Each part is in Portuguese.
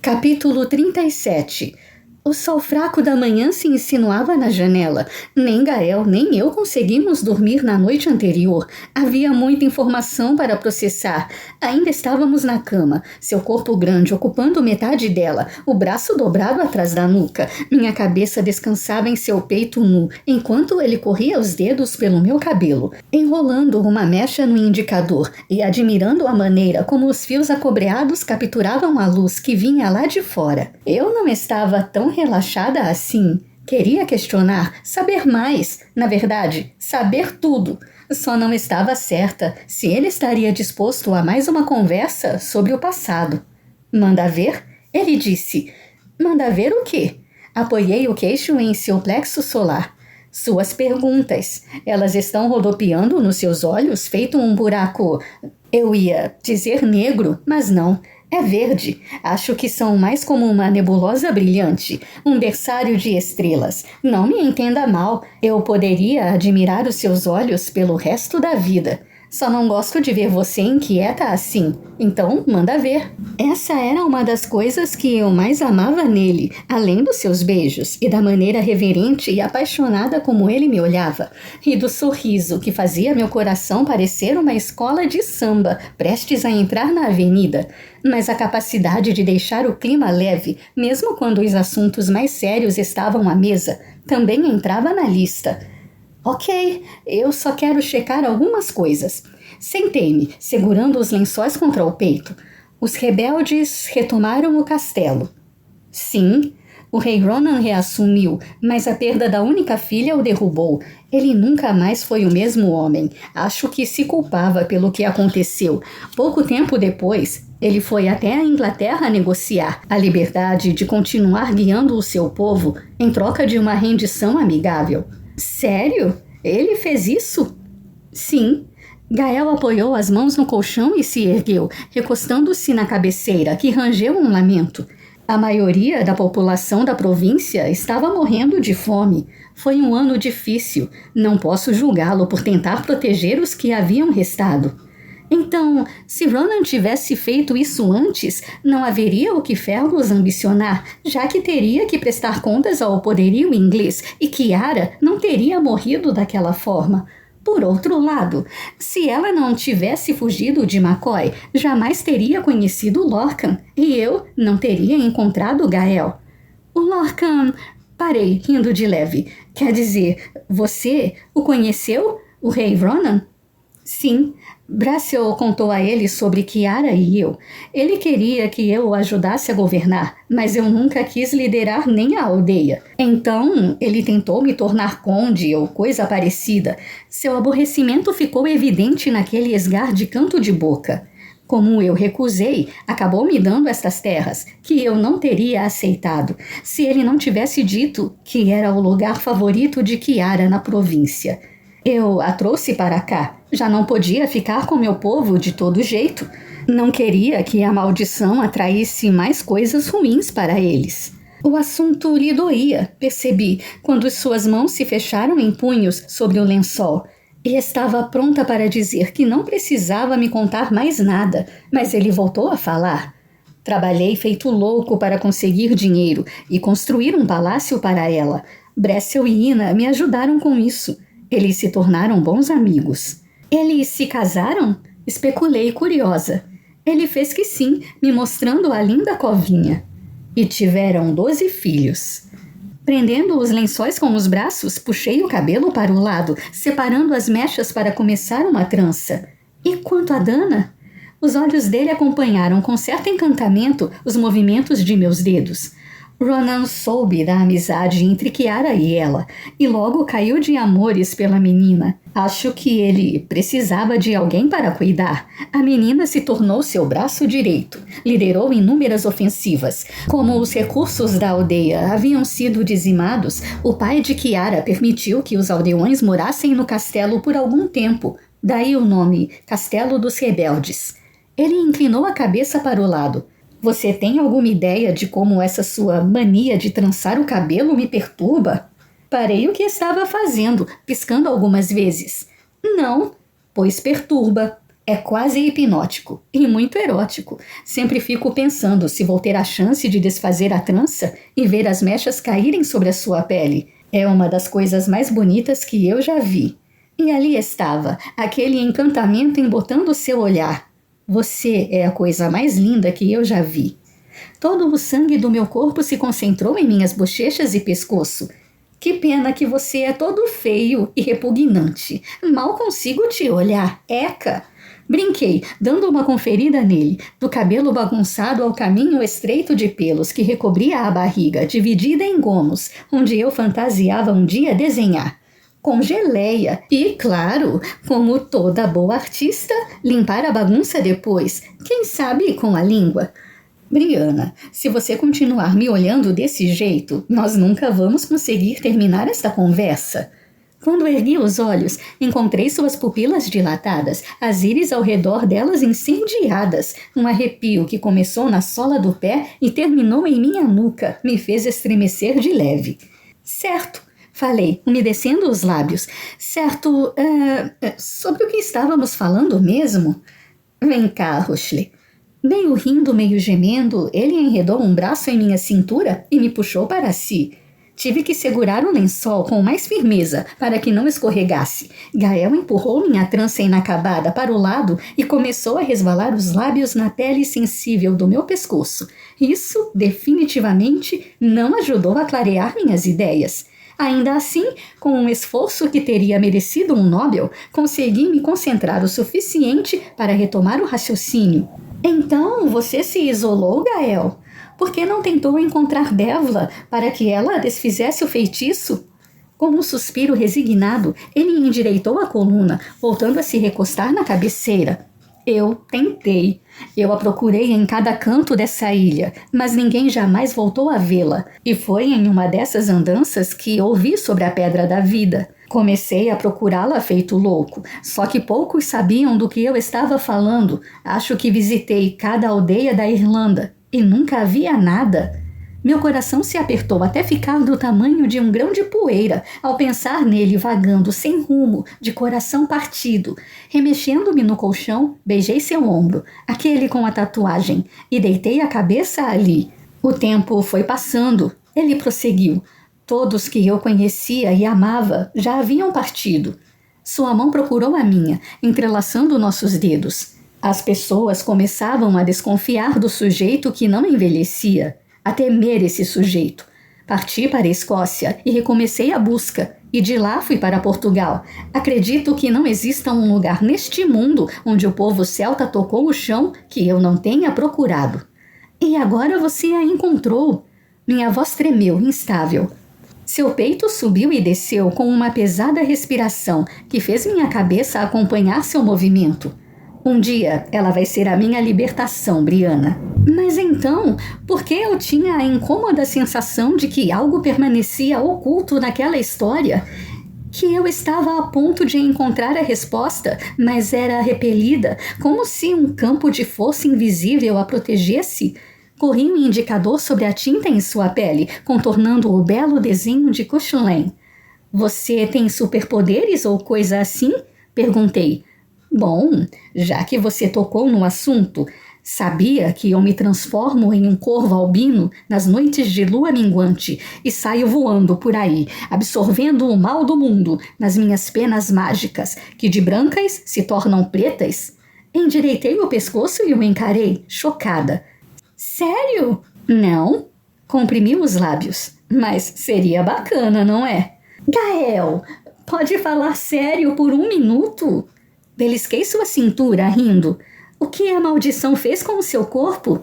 Capítulo 37. O sol fraco da manhã se insinuava na janela. Nem Gael nem eu conseguimos dormir na noite anterior. Havia muita informação para processar. Ainda estávamos na cama, seu corpo grande ocupando metade dela, o braço dobrado atrás da nuca. Minha cabeça descansava em seu peito nu, enquanto ele corria os dedos pelo meu cabelo, enrolando uma mecha no indicador e admirando a maneira como os fios acobreados capturavam a luz que vinha lá de fora. Eu não estava tão relaxada assim. Queria questionar, saber mais, na verdade, saber tudo. Só não estava certa se ele estaria disposto a mais uma conversa sobre o passado. Manda ver? Ele disse. Manda ver o quê? Apoiei o queixo em seu plexo solar. Suas perguntas. Elas estão rodopiando nos seus olhos, feito um buraco. Eu ia dizer negro, mas não. É verde. Acho que são mais como uma nebulosa brilhante, um berçário de estrelas. Não me entenda mal, eu poderia admirar os seus olhos pelo resto da vida. Só não gosto de ver você inquieta assim. Então, manda ver. Essa era uma das coisas que eu mais amava nele, além dos seus beijos e da maneira reverente e apaixonada como ele me olhava, e do sorriso que fazia meu coração parecer uma escola de samba, prestes a entrar na avenida. Mas a capacidade de deixar o clima leve, mesmo quando os assuntos mais sérios estavam à mesa, também entrava na lista. Ok, eu só quero checar algumas coisas. Sentei-me, segurando os lençóis contra o peito. Os rebeldes retomaram o castelo. Sim, o rei Ronan reassumiu, mas a perda da única filha o derrubou. Ele nunca mais foi o mesmo homem. Acho que se culpava pelo que aconteceu. Pouco tempo depois, ele foi até a Inglaterra negociar a liberdade de continuar guiando o seu povo em troca de uma rendição amigável. Sério? Ele fez isso? Sim. Gael apoiou as mãos no colchão e se ergueu, recostando-se na cabeceira, que rangeu um lamento. A maioria da população da província estava morrendo de fome. Foi um ano difícil. Não posso julgá-lo por tentar proteger os que haviam restado. Então, se Ronan tivesse feito isso antes, não haveria o que Fergus ambicionar, já que teria que prestar contas ao poderio inglês e Kiara não teria morrido daquela forma. Por outro lado, se ela não tivesse fugido de McCoy, jamais teria conhecido Lorcan e eu não teria encontrado Gael. O Lorcan... Parei, rindo de leve. Quer dizer, você o conheceu, o rei Ronan? Sim. Braciel contou a ele sobre Kiara e eu. Ele queria que eu o ajudasse a governar, mas eu nunca quis liderar nem a aldeia. Então, ele tentou me tornar conde ou coisa parecida. Seu aborrecimento ficou evidente naquele esgar de canto de boca. Como eu recusei, acabou me dando estas terras, que eu não teria aceitado, se ele não tivesse dito que era o lugar favorito de Kiara na província. Eu a trouxe para cá. Já não podia ficar com meu povo de todo jeito. Não queria que a maldição atraísse mais coisas ruins para eles. O assunto lhe doía, percebi, quando suas mãos se fecharam em punhos sobre o lençol. E estava pronta para dizer que não precisava me contar mais nada, mas ele voltou a falar. Trabalhei feito louco para conseguir dinheiro e construir um palácio para ela. Braciel e Ina me ajudaram com isso. Eles se tornaram bons amigos. Eles se casaram? Especulei curiosa. Ele fez que sim, me mostrando a linda covinha. E tiveram 12 filhos. Prendendo os lençóis com os braços, puxei o cabelo para o lado, separando as mechas para começar uma trança. E quanto a Dana? Os olhos dele acompanharam com certo encantamento os movimentos de meus dedos. Ronan soube da amizade entre Kiara e ela, e logo caiu de amores pela menina. Acho que ele precisava de alguém para cuidar. A menina se tornou seu braço direito. Liderou inúmeras ofensivas. Como os recursos da aldeia haviam sido dizimados, o pai de Kiara permitiu que os aldeões morassem no castelo por algum tempo. Daí o nome Castelo dos Rebeldes. Ele inclinou a cabeça para o lado. Você tem alguma ideia de como essa sua mania de trançar o cabelo me perturba? Parei o que estava fazendo, piscando algumas vezes. Não, pois perturba. É quase hipnótico e muito erótico. Sempre fico pensando se vou ter a chance de desfazer a trança e ver as mechas caírem sobre a sua pele. É uma das coisas mais bonitas que eu já vi. E ali estava, aquele encantamento embotando seu olhar. Você é a coisa mais linda que eu já vi. Todo o sangue do meu corpo se concentrou em minhas bochechas e pescoço. Que pena que você é todo feio e repugnante. Mal consigo te olhar, eca! Brinquei, dando uma conferida nele, do cabelo bagunçado ao caminho estreito de pelos que recobria a barriga, dividida em gomos, onde eu fantasiava um dia desenhar. Com geleia e, claro, como toda boa artista, limpar a bagunça depois, quem sabe com a língua. Briana, se você continuar me olhando desse jeito, nós nunca vamos conseguir terminar esta conversa. Quando ergui os olhos, encontrei suas pupilas dilatadas, as íris ao redor delas incendiadas. Um arrepio que começou na sola do pé e terminou em minha nuca me fez estremecer de leve. Certo, falei, umedecendo os lábios. Certo, sobre o que estávamos falando mesmo? Vem cá, Rushley. Meio rindo, meio gemendo, ele enredou um braço em minha cintura e me puxou para si. Tive que segurar o lençol com mais firmeza para que não escorregasse. Gael empurrou minha trança inacabada para o lado e começou a resvalar os lábios na pele sensível do meu pescoço. Isso, definitivamente, não ajudou a clarear minhas ideias. Ainda assim, com um esforço que teria merecido um Nobel, consegui me concentrar o suficiente para retomar o raciocínio. Então, você se isolou, Gael? Por que não tentou encontrar Devla para que ela desfizesse o feitiço? Com um suspiro resignado, ele endireitou a coluna, voltando a se recostar na cabeceira. Eu tentei. Eu a procurei em cada canto dessa ilha, mas ninguém jamais voltou a vê-la. E foi em uma dessas andanças que ouvi sobre a Pedra da Vida. Comecei a procurá-la feito louco, só que poucos sabiam do que eu estava falando. Acho que visitei cada aldeia da Irlanda e nunca havia nada. Meu coração se apertou até ficar do tamanho de um grão de poeira ao pensar nele vagando sem rumo, de coração partido. Remexendo-me no colchão, beijei seu ombro, aquele com a tatuagem, e deitei a cabeça ali. O tempo foi passando. Ele prosseguiu. Todos que eu conhecia e amava já haviam partido. Sua mão procurou a minha, entrelaçando nossos dedos. As pessoas começavam a desconfiar do sujeito que não envelhecia, a temer esse sujeito. Parti para a Escócia e recomecei a busca, e de lá fui para Portugal. Acredito que não exista um lugar neste mundo onde o povo celta tocou o chão que eu não tenha procurado. E agora você a encontrou. Minha voz tremeu, instável. Seu peito subiu e desceu com uma pesada respiração que fez minha cabeça acompanhar seu movimento. Um dia ela vai ser a minha libertação, Briana. Mas então, por que eu tinha a incômoda sensação de que algo permanecia oculto naquela história? Que eu estava a ponto de encontrar a resposta, mas era repelida, como se um campo de força invisível a protegesse? Corri um indicador sobre a tinta em sua pele, contornando o belo desenho de Cuchulain. Você tem superpoderes ou coisa assim? Perguntei. Bom, já que você tocou no assunto, sabia que eu me transformo em um corvo albino nas noites de lua minguante e saio voando por aí, absorvendo o mal do mundo nas minhas penas mágicas, que de brancas se tornam pretas? Endireitei o pescoço e o encarei, chocada. Sério? Não? Comprimi os lábios. Mas seria bacana, não é? Gael, pode falar sério por 1 minuto? Belisquei sua cintura, rindo. O que a maldição fez com o seu corpo?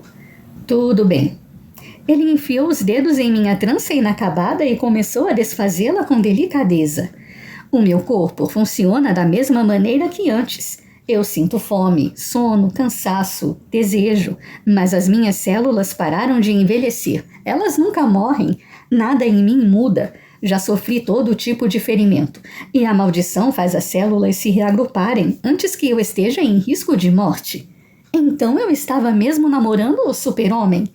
Tudo bem. Ele enfiou os dedos em minha trança inacabada e começou a desfazê-la com delicadeza. O meu corpo funciona da mesma maneira que antes. Eu sinto fome, sono, cansaço, desejo, mas as minhas células pararam de envelhecer. Elas nunca morrem. Nada em mim muda. Já sofri todo tipo de ferimento, e a maldição faz as células se reagruparem antes que eu esteja em risco de morte. Então eu estava mesmo namorando o super-homem?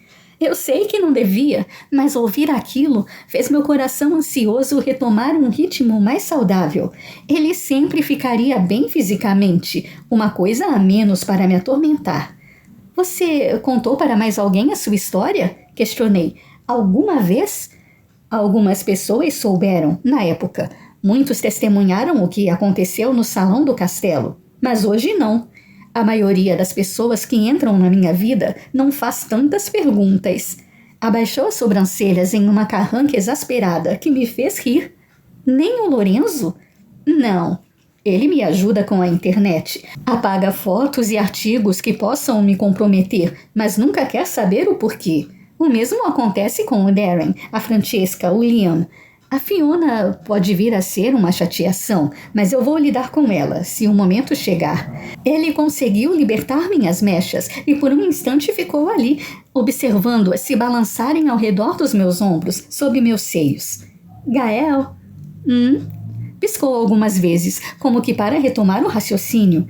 Eu sei que não devia, mas ouvir aquilo fez meu coração ansioso retomar um ritmo mais saudável. Ele sempre ficaria bem fisicamente, uma coisa a menos para me atormentar. Você contou para mais alguém a sua história? Questionei. Alguma vez? Algumas pessoas souberam, na época. Muitos testemunharam o que aconteceu no salão do castelo. Mas hoje não. A maioria das pessoas que entram na minha vida não faz tantas perguntas. Abaixou as sobrancelhas em uma carranca exasperada que me fez rir. Nem o Lorenzo? Não. Ele me ajuda com a internet. Apaga fotos e artigos que possam me comprometer, mas nunca quer saber o porquê. O mesmo acontece com o Darren, a Francesca, o Liam. A Fiona pode vir a ser uma chateação, mas eu vou lidar com ela, se o momento chegar. Ele conseguiu libertar minhas mechas e por um instante ficou ali, observando-as se balançarem ao redor dos meus ombros, sob meus seios. Gael? Piscou algumas vezes, como que para retomar o raciocínio.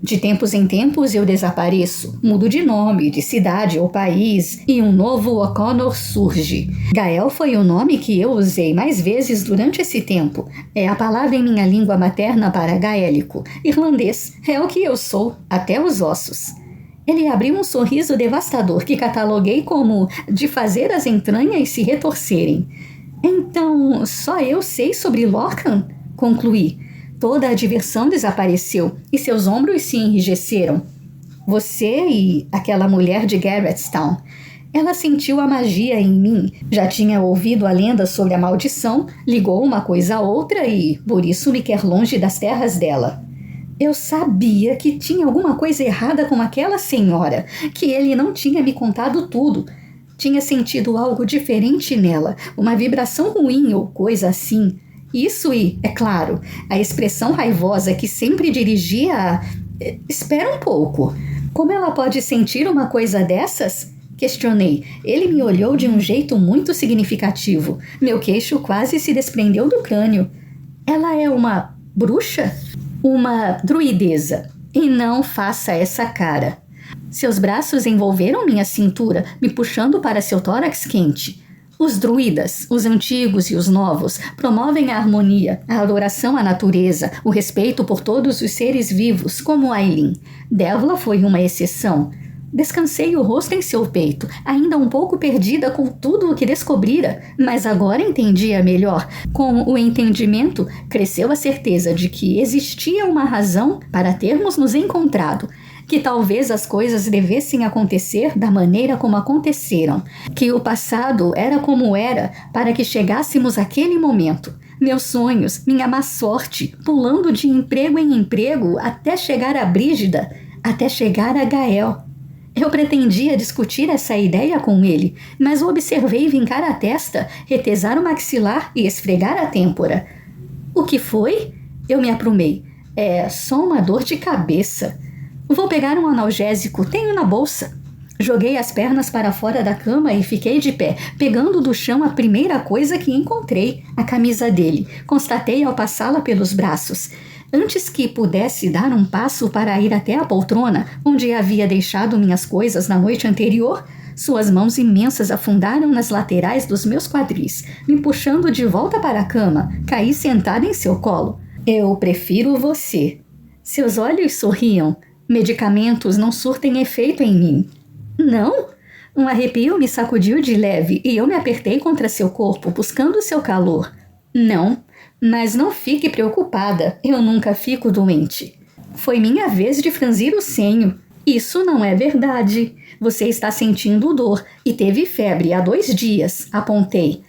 De tempos em tempos eu desapareço, mudo de nome, de cidade ou país, e um novo O'Connor surge. Gael foi o nome que eu usei mais vezes durante esse tempo. É a palavra em minha língua materna para gaélico. Irlandês, é o que eu sou, até os ossos. Ele abriu um sorriso devastador que cataloguei como de fazer as entranhas se retorcerem. Então, só eu sei sobre Lorcan? Concluí. Toda a diversão desapareceu e seus ombros se enrijeceram. Você e aquela mulher de Garrettstown. Ela sentiu a magia em mim. Já tinha ouvido a lenda sobre a maldição, ligou uma coisa a outra e, por isso, me quer longe das terras dela. Eu sabia que tinha alguma coisa errada com aquela senhora, que ele não tinha me contado tudo. Tinha sentido algo diferente nela, uma vibração ruim ou coisa assim. Isso e, é claro, a expressão raivosa que sempre dirigia a... Espera um pouco. Como ela pode sentir uma coisa dessas? Questionei. Ele me olhou de um jeito muito significativo. Meu queixo quase se desprendeu do crânio. Ela é uma bruxa? Uma druideza. E não faça essa cara. Seus braços envolveram minha cintura, me puxando para seu tórax quente. Os druidas, os antigos e os novos, promovem a harmonia, a adoração à natureza, o respeito por todos os seres vivos, como Aileen. Devla foi uma exceção. Descansei o rosto em seu peito, ainda um pouco perdida com tudo o que descobrira, mas agora entendia melhor. Com o entendimento, cresceu a certeza de que existia uma razão para termos nos encontrado, que talvez as coisas devessem acontecer da maneira como aconteceram, que o passado era como era para que chegássemos àquele momento. Meus sonhos, minha má sorte, pulando de emprego em emprego até chegar a Brígida, até chegar a Gael. Eu pretendia discutir essa ideia com ele, mas o observei vincar a testa, retesar o maxilar e esfregar a têmpora. O que foi? Eu me aprumei. É só uma dor de cabeça. Vou pegar um analgésico, tenho na bolsa. Joguei as pernas para fora da cama e fiquei de pé, pegando do chão a primeira coisa que encontrei, a camisa dele. Constatei ao passá-la pelos braços. Antes que pudesse dar um passo para ir até a poltrona, onde havia deixado minhas coisas na noite anterior, suas mãos imensas afundaram nas laterais dos meus quadris, me puxando de volta para a cama. Caí sentada em seu colo. Eu prefiro você. Seus olhos sorriam. Medicamentos não surtem efeito em mim. Não? Um arrepio me sacudiu de leve e eu me apertei contra seu corpo, buscando seu calor. Não, mas não fique preocupada, eu nunca fico doente. Foi minha vez de franzir o senho. Isso não é verdade. Você está sentindo dor e teve febre há 2 dias, apontei.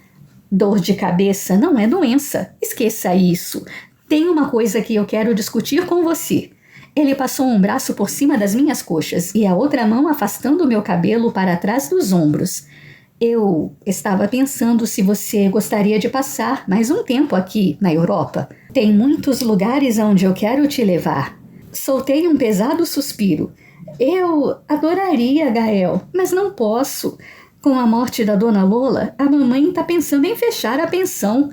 Dor de cabeça não é doença. Esqueça isso. Tem uma coisa que eu quero discutir com você. Ele passou um braço por cima das minhas coxas e a outra mão afastando meu cabelo para trás dos ombros. Eu estava pensando se você gostaria de passar mais um tempo aqui na Europa. Tem muitos lugares onde eu quero te levar. Soltei um pesado suspiro. Eu adoraria, Gael, mas não posso. Com a morte da dona Lola, a mamãe está pensando em fechar a pensão.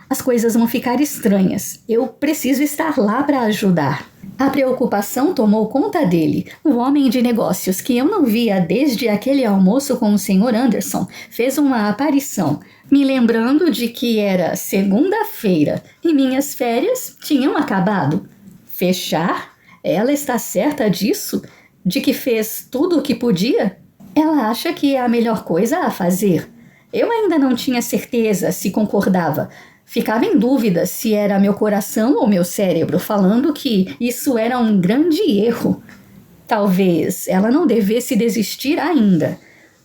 As coisas vão ficar estranhas. Eu preciso estar lá para ajudar. A preocupação tomou conta dele. O homem de negócios que eu não via desde aquele almoço com o Sr. Anderson fez uma aparição, me lembrando de que era segunda-feira e minhas férias tinham acabado. Fechar? Ela está certa disso? De que fez tudo o que podia? Ela acha que é a melhor coisa a fazer. Eu ainda não tinha certeza se concordava. Ficava em dúvida se era meu coração ou meu cérebro falando que isso era um grande erro. Talvez ela não devesse desistir ainda.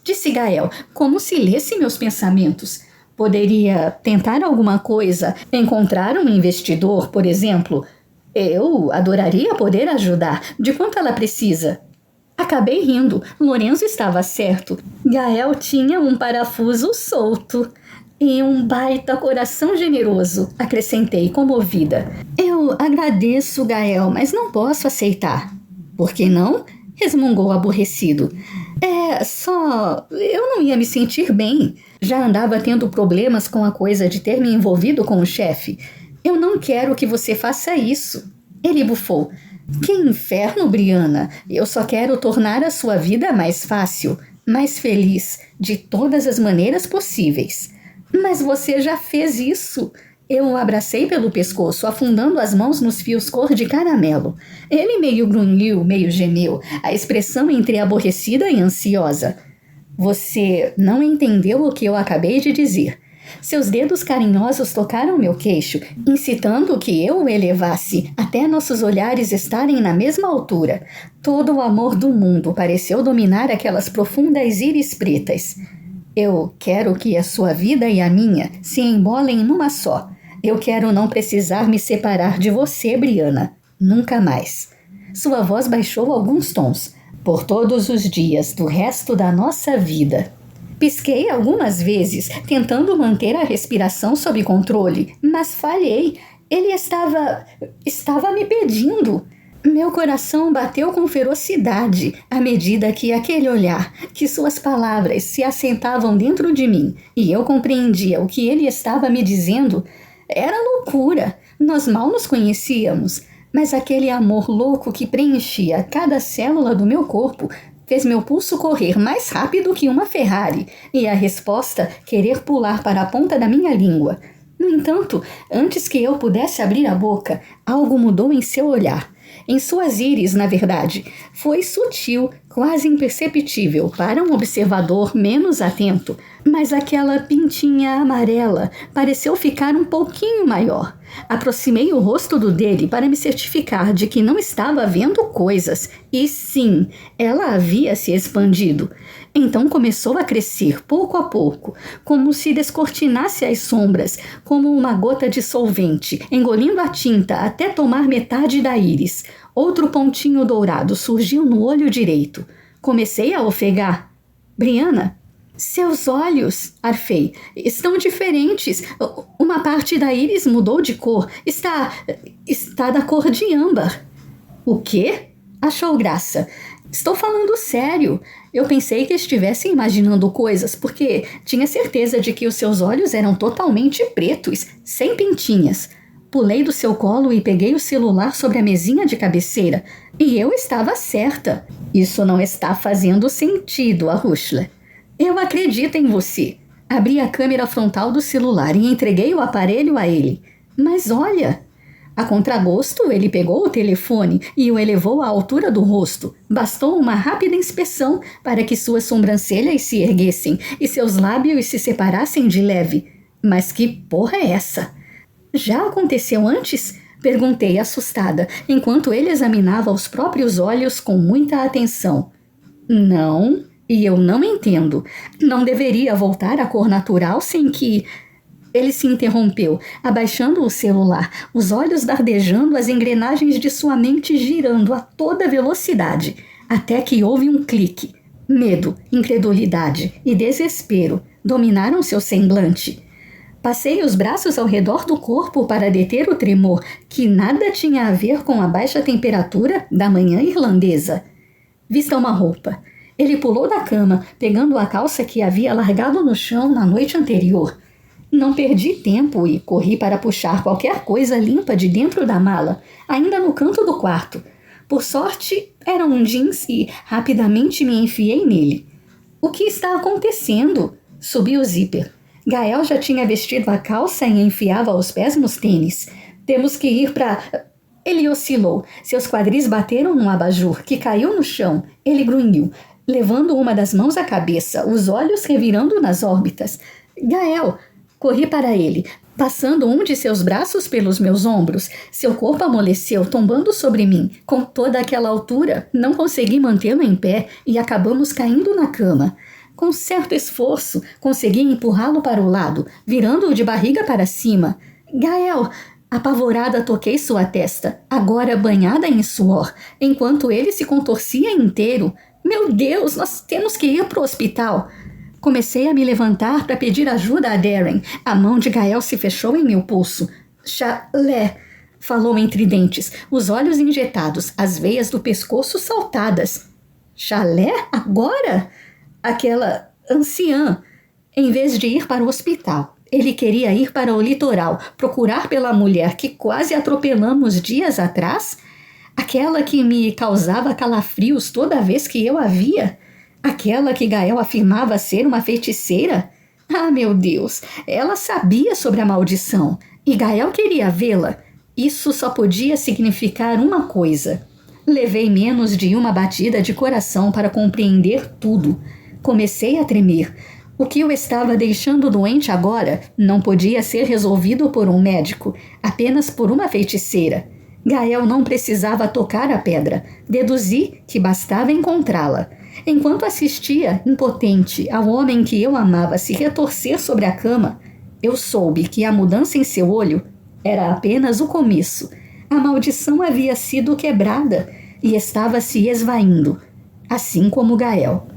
Disse Gael, como se lesse meus pensamentos. Poderia tentar alguma coisa, encontrar um investidor, por exemplo. Eu adoraria poder ajudar. De quanto ela precisa? Acabei rindo. Lorenzo estava certo. Gael tinha um parafuso solto. E um baita coração generoso, acrescentei comovida. Eu agradeço, Gael, mas não posso aceitar. Por que não? Resmungou aborrecido. Eu não ia me sentir bem. Já andava tendo problemas com a coisa de ter me envolvido com o chefe. Eu não quero que você faça isso. Ele bufou. Que inferno, Briana. Eu só quero tornar a sua vida mais fácil, mais feliz, de todas as maneiras possíveis. Mas você já fez isso. Eu o abracei pelo pescoço, afundando as mãos nos fios cor de caramelo. Ele meio grunhiu, meio gemeu, a expressão entre aborrecida e ansiosa. Você não entendeu o que eu acabei de dizer. Seus dedos carinhosos tocaram meu queixo, incitando que eu o elevasse, até nossos olhares estarem na mesma altura. Todo o amor do mundo pareceu dominar aquelas profundas íris pretas. Eu quero que a sua vida e a minha se embolem numa só. Eu quero não precisar me separar de você, Briana. Nunca mais. Sua voz baixou alguns tons. Por todos os dias do resto da nossa vida. Pisquei algumas vezes, tentando manter a respiração sob controle, mas falhei. Ele estava me pedindo. Meu coração bateu com ferocidade à medida que aquele olhar, que suas palavras se assentavam dentro de mim e eu compreendia o que ele estava me dizendo. Era loucura. Nós mal nos conhecíamos, mas aquele amor louco que preenchia cada célula do meu corpo fez meu pulso correr mais rápido que uma Ferrari e a resposta querer pular para a ponta da minha língua. No entanto, antes que eu pudesse abrir a boca, algo mudou em seu olhar. Em suas íris, na verdade, foi sutil, quase imperceptível para um observador menos atento, mas aquela pintinha amarela pareceu ficar um pouquinho maior. Aproximei o rosto do dele para me certificar de que não estava vendo coisas, e sim, ela havia se expandido. Então começou a crescer, pouco a pouco, como se descortinasse as sombras, como uma gota de solvente, engolindo a tinta até tomar metade da íris. Outro pontinho dourado surgiu no olho direito. Comecei a ofegar. Briana, seus olhos, arfei, estão diferentes. Uma parte da íris mudou de cor. Está da cor de âmbar. O quê? Achou graça. Estou falando sério. Eu pensei que estivesse imaginando coisas, porque tinha certeza de que os seus olhos eram totalmente pretos, sem pintinhas. Pulei do seu colo e peguei o celular sobre a mesinha de cabeceira. E eu estava certa. Isso não está fazendo sentido, Arushla. Eu acredito em você. Abri a câmera frontal do celular e entreguei o aparelho a ele. Mas olha... A contragosto, ele pegou o telefone e o elevou à altura do rosto. Bastou uma rápida inspeção para que suas sobrancelhas se erguessem e seus lábios se separassem de leve. Mas que porra é essa? Já aconteceu antes? Perguntei assustada, enquanto ele examinava os próprios olhos com muita atenção. Não, e eu não entendo. Não deveria voltar à cor natural sem que... Ele se interrompeu, abaixando o celular, os olhos dardejando, as engrenagens de sua mente girando a toda velocidade, até que houve um clique. Medo, incredulidade e desespero dominaram seu semblante. Passei os braços ao redor do corpo para deter o tremor, que nada tinha a ver com a baixa temperatura da manhã irlandesa. Vista uma roupa. Ele pulou da cama, pegando a calça que havia largado no chão na noite anterior. Não perdi tempo e corri para puxar qualquer coisa limpa de dentro da mala, ainda no canto do quarto. Por sorte, era um jeans e rapidamente me enfiei nele. O que está acontecendo? Subi o zíper. Gael já tinha vestido a calça e enfiava os pés nos tênis. Temos que ir para... Ele oscilou. Seus quadris bateram num abajur, que caiu no chão. Ele grunhiu, levando uma das mãos à cabeça, os olhos revirando nas órbitas. Gael! Corri para ele, passando um de seus braços pelos meus ombros. Seu corpo amoleceu, tombando sobre mim. Com toda aquela altura, não consegui mantê-lo em pé e acabamos caindo na cama. Com certo esforço, consegui empurrá-lo para o lado, virando-o de barriga para cima. Gael! Apavorada, toquei sua testa, agora banhada em suor, enquanto ele se contorcia inteiro. Meu Deus, nós temos que ir para o hospital. Comecei a me levantar para pedir ajuda a Darren. A mão de Gael se fechou em meu pulso. Chalé, falou entre dentes, os olhos injetados, as veias do pescoço saltadas. Chalé? Agora? Aquela anciã. Em vez de ir para o hospital, ele queria ir para o litoral, procurar pela mulher que quase atropelamos dias atrás? Aquela que me causava calafrios toda vez que eu a via? Aquela que Gael afirmava ser uma feiticeira? Ah, meu Deus! Ela sabia sobre a maldição e Gael queria vê-la. Isso só podia significar uma coisa. Levei menos de uma batida de coração para compreender tudo. Comecei a tremer. O que eu estava deixando doente agora não podia ser resolvido por um médico, apenas por uma feiticeira. Gael não precisava tocar a pedra. Deduzi que bastava encontrá-la. Enquanto assistia, impotente, ao homem que eu amava se retorcer sobre a cama, eu soube que a mudança em seu olho era apenas o começo. A maldição havia sido quebrada e estava se esvaindo, assim como Gael.